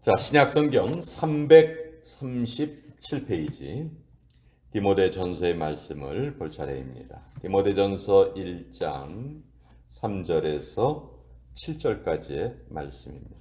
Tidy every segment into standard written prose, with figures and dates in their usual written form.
자, 신약성경 337페이지 디모데전서의 말씀을 볼 차례입니다. 디모데전서 1장 3절에서 7절까지의 말씀입니다.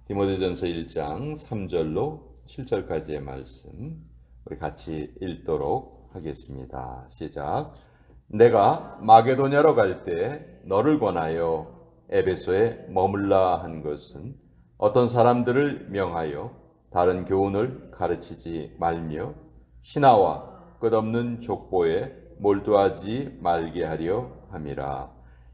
디모데전서 1장 3절로 7절까지의 말씀 우리 같이 읽도록 하겠습니다. 시작. 내가 마게도냐로 갈 때 너를 권하여 에베소에 머물라 한 것은 어떤 사람들을 명하여 다른 교훈을 가르치지 말며 신하와 끝없는 족보에 몰두하지 말게 하려 함이라.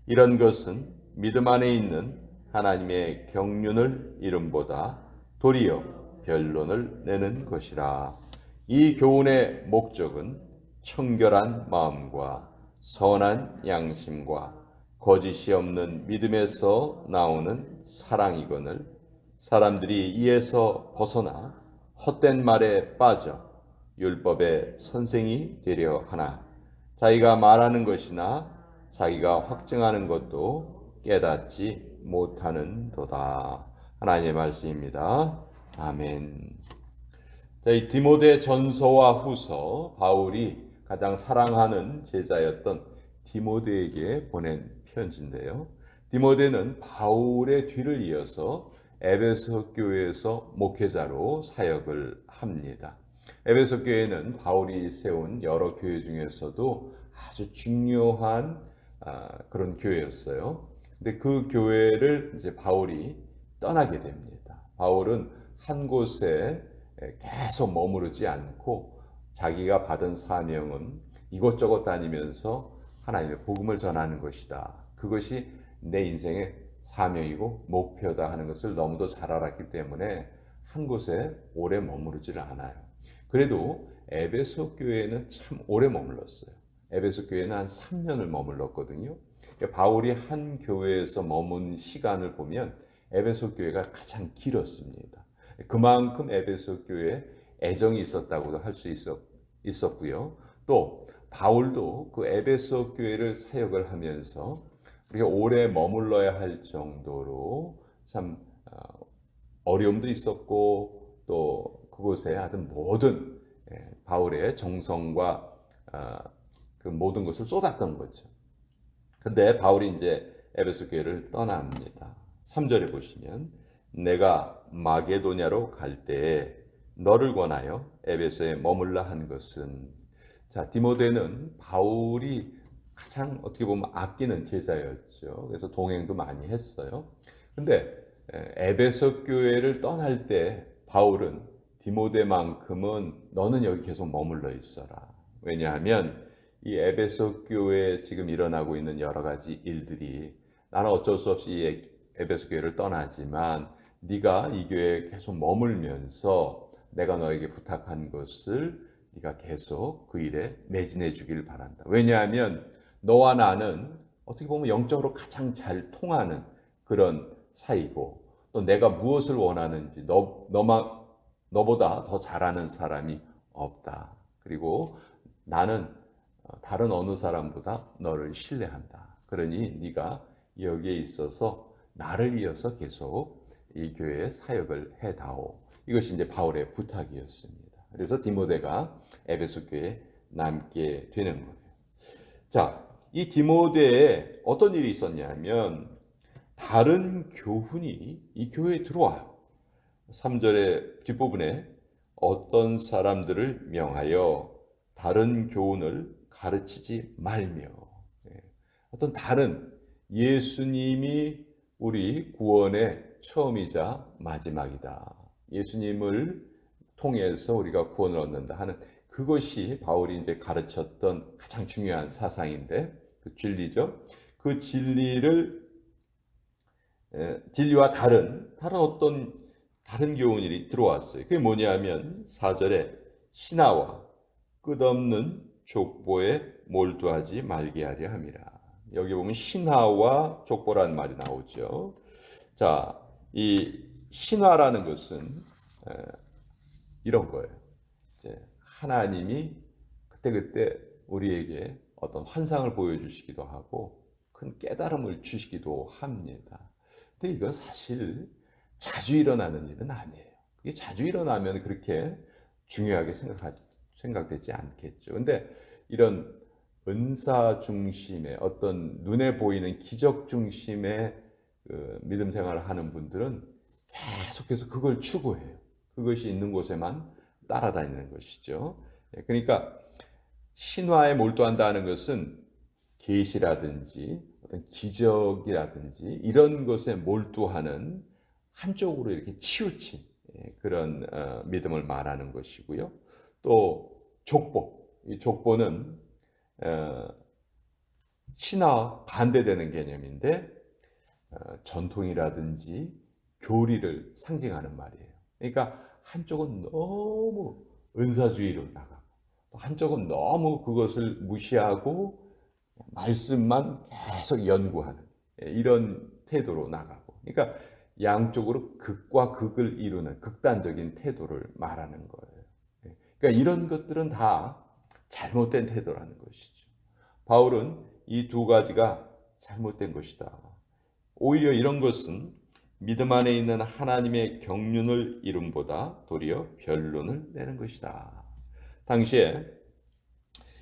이런 것은 믿음 안에 있는 하나님의 경륜을 이름보다 도리어 변론을 내는 것이라. 이 교훈의 목적은 청결한 마음과 선한 양심과 거짓이 없는 믿음에서 나오는 사랑이거늘 사람들이 이에서 벗어나 헛된 말에 빠져 율법의 선생이 되려 하나 자기가 말하는 것이나 자기가 확증하는 것도 깨닫지 못하는도다. 하나님의 말씀입니다. 아멘. 자, 이 디모데 전서와 후서 바울이 가장 사랑하는 제자였던 디모데에게 보낸 편지인데요. 디모데는 바울의 뒤를 이어서 에베소 교회에서 목회자로 사역을 합니다. 에베소 교회는 바울이 세운 여러 교회 중에서도 아주 중요한 그런 교회였어요. 근데 그 교회를 이제 바울이 떠나게 됩니다. 바울은 한 곳에 계속 머무르지 않고 자기가 받은 사명은 이곳저곳 다니면서 하나님의 복음을 전하는 것이다. 그것이 내 인생의 사명이고 목표다 하는 것을 너무도 잘 알았기 때문에 한 곳에 오래 머무르지를 않아요. 그래도 에베소 교회는 참 오래 머물렀어요. 에베소 교회는 한 3년을 머물렀거든요. 바울이 한 교회에서 머문 시간을 보면 에베소 교회가 가장 길었습니다. 그만큼 에베소 교회에 애정이 있었다고도 할 수 있었고요. 또 바울도 그 에베소 교회를 사역을 하면서 우리가 오래 머물러야 할 정도로 참 어려움도 있었고 또 그곳에 하여튼 모든 바울의 정성과 그 모든 것을 쏟았던 거죠. 근데 바울이 이제 에베소 교회를 떠납니다. 3절에 보시면 내가 마게도냐로 갈 때에 너를 권하여 에베소에 머물라 한 것은, 자, 디모데는 바울이 가장 어떻게 보면 아끼는 제자였죠. 그래서 동행도 많이 했어요. 근데 에베소 교회를 떠날 때 바울은 디모데만큼은 너는 여기 계속 머물러 있어라. 왜냐하면 이 에베소 교회에 지금 일어나고 있는 여러 가지 일들이 나는 어쩔 수 없이 이 에베소 교회를 떠나지만 네가 이 교회에 계속 머물면서 내가 너에게 부탁한 것을 네가 계속 그 일에 매진해 주기를 바란다. 왜냐하면 너와 나는 어떻게 보면 영적으로 가장 잘 통하는 그런 사이고 또 내가 무엇을 원하는지 너보다 더 잘하는 사람이 없다. 그리고 나는 다른 어느 사람보다 너를 신뢰한다. 그러니 네가 여기에 있어서 나를 이어서 계속 이 교회의 사역을 해다오. 이것이 이제 바울의 부탁이었습니다. 그래서 디모데가 에베소 교회에 남게 되는 거예요. 자, 이 디모데에 어떤 일이 있었냐면 다른 교훈이 이 교회에 들어와요. 3절의 뒷부분에 어떤 사람들을 명하여 다른 교훈을 가르치지 말며, 어떤 다른 예수님이 우리 구원의 처음이자 마지막이다. 예수님을 통해서 우리가 구원을 얻는다 하는 그것이 바울이 이제 가르쳤던 가장 중요한 사상인데 그 진리죠. 그 진리와 다른 어떤 다른 교훈이 들어왔어요. 그게 뭐냐면 4절에 신하와 끝없는 족보에 몰두하지 말게 하려 함이라. 여기 보면 신하와 족보라는 말이 나오죠. 자, 이 신하라는 것은 이런 거예요. 이제 하나님이 그때그때 우리에게 어떤 환상을 보여주시기도 하고 큰 깨달음을 주시기도 합니다. 근데 이거 사실 자주 일어나는 일은 아니에요. 이게 자주 일어나면 그렇게 중요하게 생각되지 않겠죠. 근데 이런 은사 중심의 어떤 눈에 보이는 기적 중심의 그 믿음 생활을 하는 분들은 계속해서 그걸 추구해요. 그것이 있는 곳에만 따라다니는 것이죠. 그러니까 신화에 몰두한다는 것은 계시라든지 어떤 기적이라든지 이런 것에 몰두하는 한쪽으로 이렇게 치우친 그런 믿음을 말하는 것이고요. 또 족보, 이 족보는 신화와 반대되는 개념인데 전통이라든지 교리를 상징하는 말이에요. 그러니까 한쪽은 너무 은사주의로 나가고 또 한쪽은 너무 그것을 무시하고 말씀만 계속 연구하는 이런 태도로 나가고 그러니까 양쪽으로 극과 극을 이루는 극단적인 태도를 말하는 거예요. 그러니까 이런 것들은 다 잘못된 태도라는 것이죠. 바울은 이 두 가지가 잘못된 것이다. 오히려 이런 것은 믿음 안에 있는 하나님의 경륜을 이름보다 도리어 변론을 내는 것이다. 당시에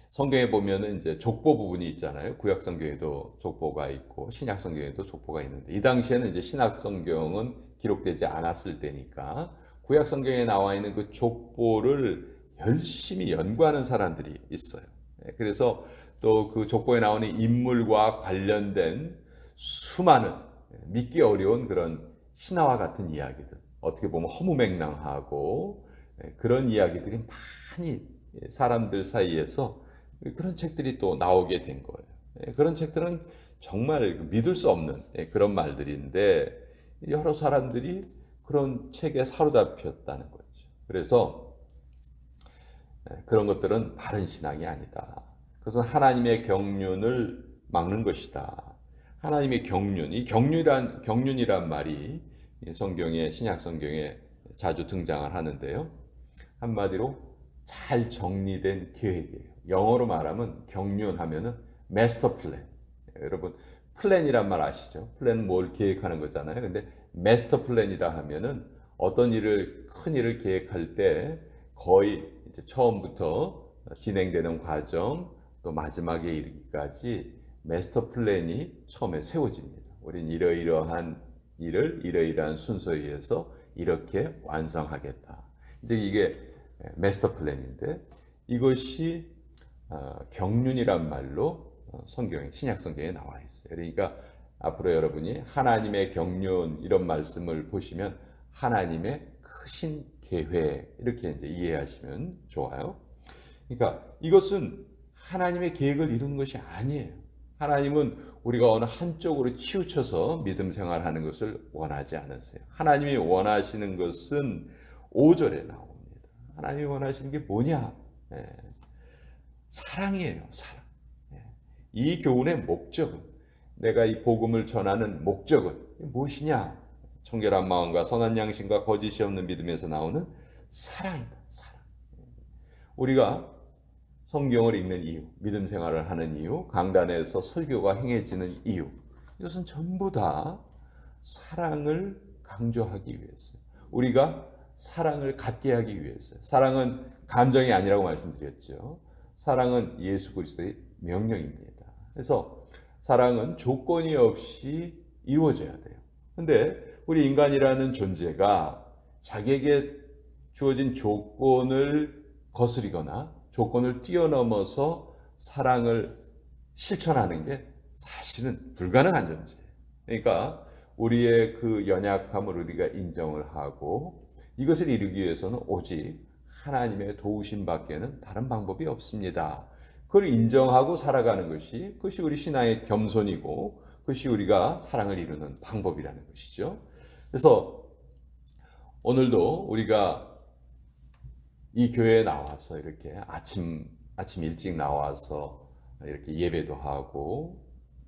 성경에 보면은 이제 족보 부분이 있잖아요. 구약 성경에도 족보가 있고 신약 성경에도 족보가 있는데 이 당시에는 이제 신약 성경은 기록되지 않았을 때니까 구약 성경에 나와 있는 그 족보를 열심히 연구하는 사람들이 있어요. 그래서 또 그 족보에 나오는 인물과 관련된 수많은 믿기 어려운 그런 신화와 같은 이야기들, 어떻게 보면 허무맹랑하고 그런 이야기들이 많이 사람들 사이에서 그런 책들이 또 나오게 된 거예요. 그런 책들은 정말 믿을 수 없는 그런 말들인데 여러 사람들이 그런 책에 사로잡혔다는 거죠. 그래서 그런 것들은 바른 신앙이 아니다. 그것은 하나님의 경륜을 막는 것이다. 하나님의 경륜, 이 경륜이란 말이 성경에 신약 성경에 자주 등장을 하는데요. 한마디로 잘 정리된 계획이에요. 영어로 말하면 경륜하면은 마스터 플랜. 여러분 플랜이란 말 아시죠? 플랜 뭘 계획하는 거잖아요. 근데 마스터 플랜이라 하면은 어떤 일을 큰 일을 계획할 때 거의 이제 처음부터 진행되는 과정 또 마지막에 이르기까지 마스터 플랜이 처음에 세워집니다. 우린 이러이러한 일을 이러이러한 순서에 의해서 이렇게 완성하겠다. 이제 이게 마스터 플랜인데 이것이 경륜이란 말로 성경에 신약 성경에 나와 있어요. 그러니까 앞으로 여러분이 하나님의 경륜 이런 말씀을 보시면 하나님의 크신 계획 이렇게 이제 이해하시면 좋아요. 그러니까 이것은 하나님의 계획을 이루는 것이 아니에요. 하나님은 우리가 어느 한쪽으로 치우쳐서 믿음 생활하는 것을 원하지 않으세요. 하나님이 원하시는 것은 5절에 나옵니다. 하나님이 원하시는 게 뭐냐? 사랑이에요. 사랑. 이 교훈의 목적은 내가 이 복음을 전하는 목적은 무엇이냐? 청결한 마음과 선한 양심과 거짓이 없는 믿음에서 나오는 사랑이다. 사랑. 우리가 성경을 읽는 이유, 믿음 생활을 하는 이유, 강단에서 설교가 행해지는 이유, 이것은 전부 다 사랑을 강조하기 위해서요. 우리가 사랑을 갖게 하기 위해서요. 사랑은 감정이 아니라고 말씀드렸죠. 사랑은 예수 그리스도의 명령입니다. 그래서 사랑은 조건이 없이 이루어져야 돼요. 근데 우리 인간이라는 존재가 자기에게 주어진 조건을 거스리거나 조건을 뛰어넘어서 사랑을 실천하는 게 사실은 불가능한 존재예요. 그러니까 우리의 그 연약함을 우리가 인정을 하고 이것을 이루기 위해서는 오직 하나님의 도우심 밖에는 다른 방법이 없습니다. 그걸 인정하고 살아가는 것이 그것이 우리 신앙의 겸손이고 그것이 우리가 사랑을 이루는 방법이라는 것이죠. 그래서 오늘도 우리가 이 교회에 나와서 이렇게 아침 일찍 나와서 이렇게 예배도 하고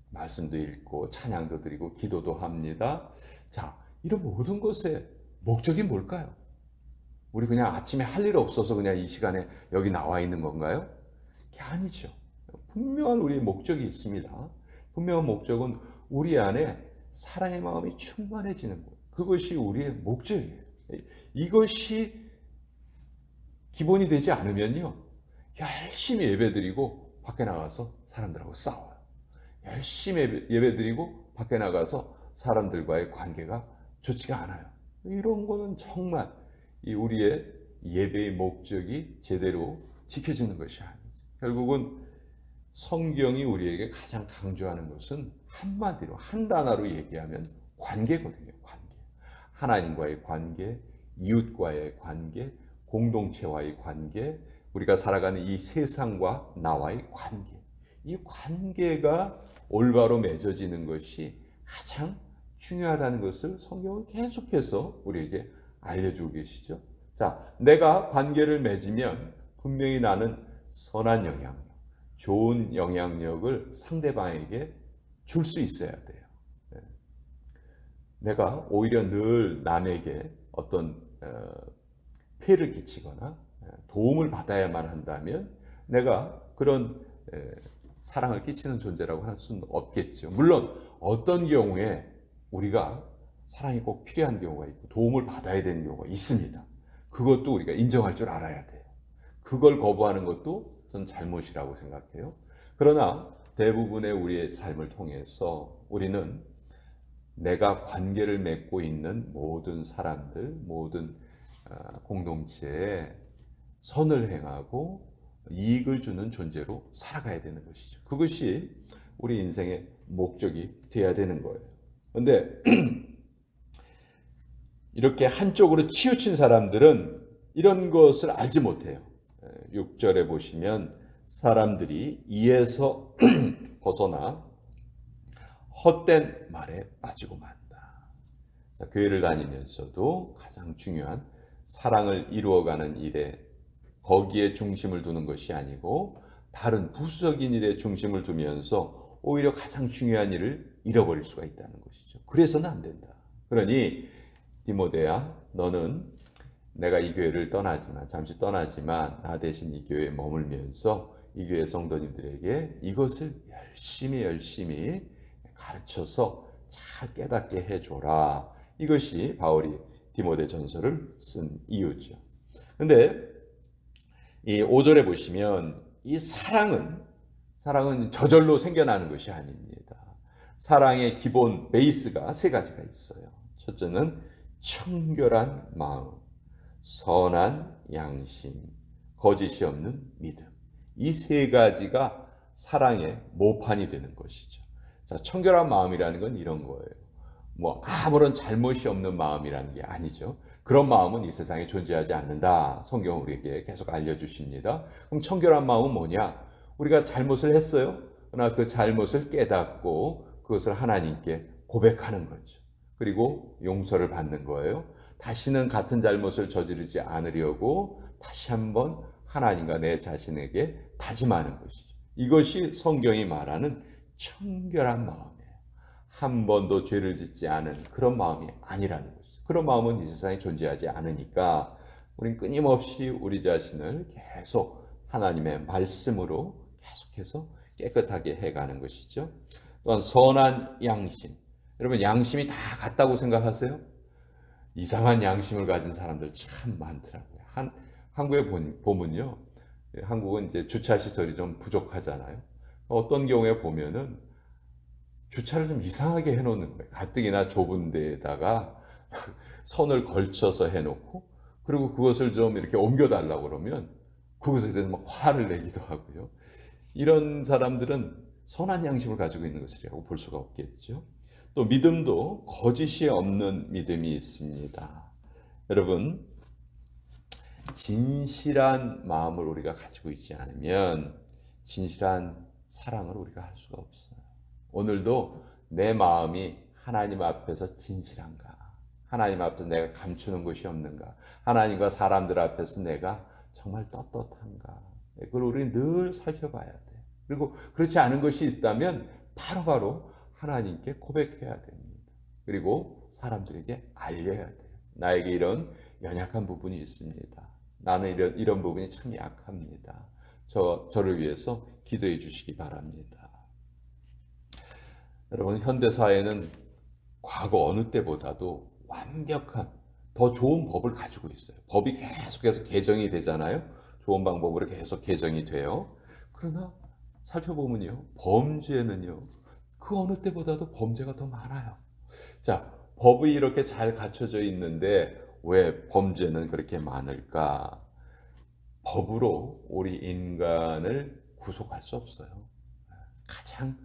말씀도 읽고 찬양도 드리고 기도도 합니다. 자, 이런 모든 것의 목적이 뭘까요? 우리 그냥 아침에 할 일 없어서 그냥 이 시간에 여기 나와 있는 건가요? 그게 아니죠. 분명한 우리의 목적이 있습니다. 분명한 목적은 우리 안에 사랑의 마음이 충만해지는 거예요. 그것이 우리의 목적이에요. 이것이 기본이 되지 않으면요, 열심히 예배드리고 밖에 나가서 사람들하고 싸워요. 열심히 예배드리고 밖에 나가서 사람들과의 관계가 좋지가 않아요. 이런 거는 정말 우리의 예배의 목적이 제대로 지켜지는 것이 아니죠. 결국은 성경이 우리에게 가장 강조하는 것은 한마디로 한 단어로 얘기하면 관계거든요. 관계. 하나님과의 관계, 이웃과의 관계, 공동체와의 관계, 우리가 살아가는 이 세상과 나와의 관계. 이 관계가 올바로 맺어지는 것이 가장 중요하다는 것을 성경은 계속해서 우리에게 알려주고 계시죠. 자, 내가 관계를 맺으면 분명히 나는 선한 영향력, 좋은 영향력을 상대방에게 줄 수 있어야 돼요. 내가 오히려 늘 남에게 어떤 피해를 끼치거나 도움을 받아야만 한다면 내가 그런 사랑을 끼치는 존재라고 할 수는 없겠죠. 물론 어떤 경우에 우리가 사랑이 꼭 필요한 경우가 있고 도움을 받아야 되는 경우가 있습니다. 그것도 우리가 인정할 줄 알아야 돼요. 그걸 거부하는 것도 전 잘못이라고 생각해요. 그러나 대부분의 우리의 삶을 통해서 우리는 내가 관계를 맺고 있는 모든 사람들, 모든 공동체에 선을 행하고 이익을 주는 존재로 살아가야 되는 것이죠. 그것이 우리 인생의 목적이 되어야 되는 거예요. 그런데 이렇게 한쪽으로 치우친 사람들은 이런 것을 알지 못해요. 6절에 보시면 사람들이 이에서 벗어나 헛된 말에 빠지고 만다. 자, 교회를 다니면서도 가장 중요한 사랑을 이루어가는 일에 거기에 중심을 두는 것이 아니고 다른 부수적인 일에 중심을 두면서 오히려 가장 중요한 일을 잃어버릴 수가 있다는 것이죠. 그래서는 안 된다. 그러니 디모데야, 너는 내가 이 교회를 잠시 떠나지만 나 대신 이 교회에 머물면서 이 교회 성도님들에게 이것을 열심히 가르쳐서 잘 깨닫게 해줘라. 이것이 바울이 디모데 전서를 쓴 이유죠. 그런데 이 5절에 보시면 이 사랑은 저절로 생겨나는 것이 아닙니다. 사랑의 기본 베이스가 세 가지가 있어요. 첫째는 청결한 마음, 선한 양심, 거짓이 없는 믿음. 이 세 가지가 사랑의 모판이 되는 것이죠. 자, 청결한 마음이라는 건 이런 거예요. 뭐 아무런 잘못이 없는 마음이라는 게 아니죠. 그런 마음은 이 세상에 존재하지 않는다. 성경은 우리에게 계속 알려주십니다. 그럼 청결한 마음은 뭐냐? 우리가 잘못을 했어요. 그러나 그 잘못을 깨닫고 그것을 하나님께 고백하는 거죠. 그리고 용서를 받는 거예요. 다시는 같은 잘못을 저지르지 않으려고 다시 한번 하나님과 내 자신에게 다짐하는 것이죠. 이것이 성경이 말하는 청결한 마음이에요. 한 번도 죄를 짓지 않은 그런 마음이 아니라는 것이죠. 그런 마음은 이 세상에 존재하지 않으니까 우리는 끊임없이 우리 자신을 계속 하나님의 말씀으로 계속해서 깨끗하게 해가는 것이죠. 또한 선한 양심. 여러분, 양심이 다 같다고 생각하세요? 이상한 양심을 가진 사람들 참 많더라고요. 한국에 보면요, 한국은 이제 주차 시설이 좀 부족하잖아요. 어떤 경우에 보면은 주차를 좀 이상하게 해놓는 거예요. 가뜩이나 좁은 데에다가 선을 걸쳐서 해놓고, 그리고 그것을 좀 이렇게 옮겨달라고 그러면 그것에 대해서 막 화를 내기도 하고요. 이런 사람들은 선한 양심을 가지고 있는 것이라고 볼 수가 없겠죠. 또 믿음도 거짓이 없는 믿음이 있습니다. 여러분, 진실한 마음을 우리가 가지고 있지 않으면 진실한 사랑을 우리가 할 수가 없어요. 오늘도 내 마음이 하나님 앞에서 진실한가? 하나님 앞에서 내가 감추는 것이 없는가? 하나님과 사람들 앞에서 내가 정말 떳떳한가? 그걸 우리는 늘 살펴봐야 돼. 그리고 그렇지 않은 것이 있다면 바로바로 하나님께 고백해야 됩니다. 그리고 사람들에게 알려야 돼요. 나에게 이런 연약한 부분이 있습니다. 나는 이런 부분이 참 약합니다. 저를 위해서 기도해 주시기 바랍니다. 여러분, 현대 사회는 과거 어느 때보다도 완벽한 더 좋은 법을 가지고 있어요. 법이 계속해서 개정이 되잖아요. 좋은 방법으로 계속 개정이 돼요. 그러나 살펴보면요. 범죄는요. 그 어느 때보다도 범죄가 더 많아요. 자, 법이 이렇게 잘 갖춰져 있는데 왜 범죄는 그렇게 많을까? 법으로 우리 인간을 구속할 수 없어요. 가장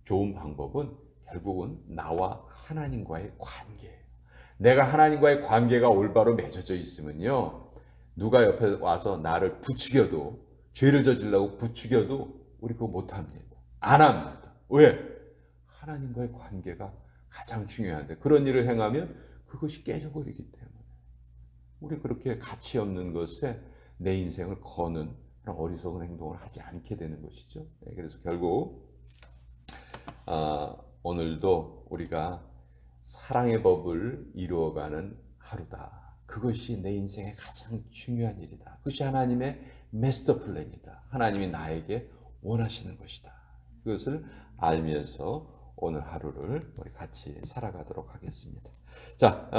좋은 방법은 결국은 나와 하나님과의 관계예요. 내가 하나님과의 관계가 올바로 맺어져 있으면요. 누가 옆에 와서 나를 부추겨도, 죄를 저지르려고 부추겨도 우리 그거 못합니다. 안 합니다. 왜? 하나님과의 관계가 가장 중요한데 그런 일을 행하면 그것이 깨져버리기 때문에 우리 그렇게 가치 없는 것에 내 인생을 거는 그런 어리석은 행동을 하지 않게 되는 것이죠. 그래서 결국 오늘도 우리가 사랑의 법을 이루어가는 하루다. 그것이 내 인생의 가장 중요한 일이다. 그것이 하나님의 마스터 플랜이다. 하나님이 나에게 원하시는 것이다. 그것을 알면서 오늘 하루를 우리 같이 살아가도록 하겠습니다. 자,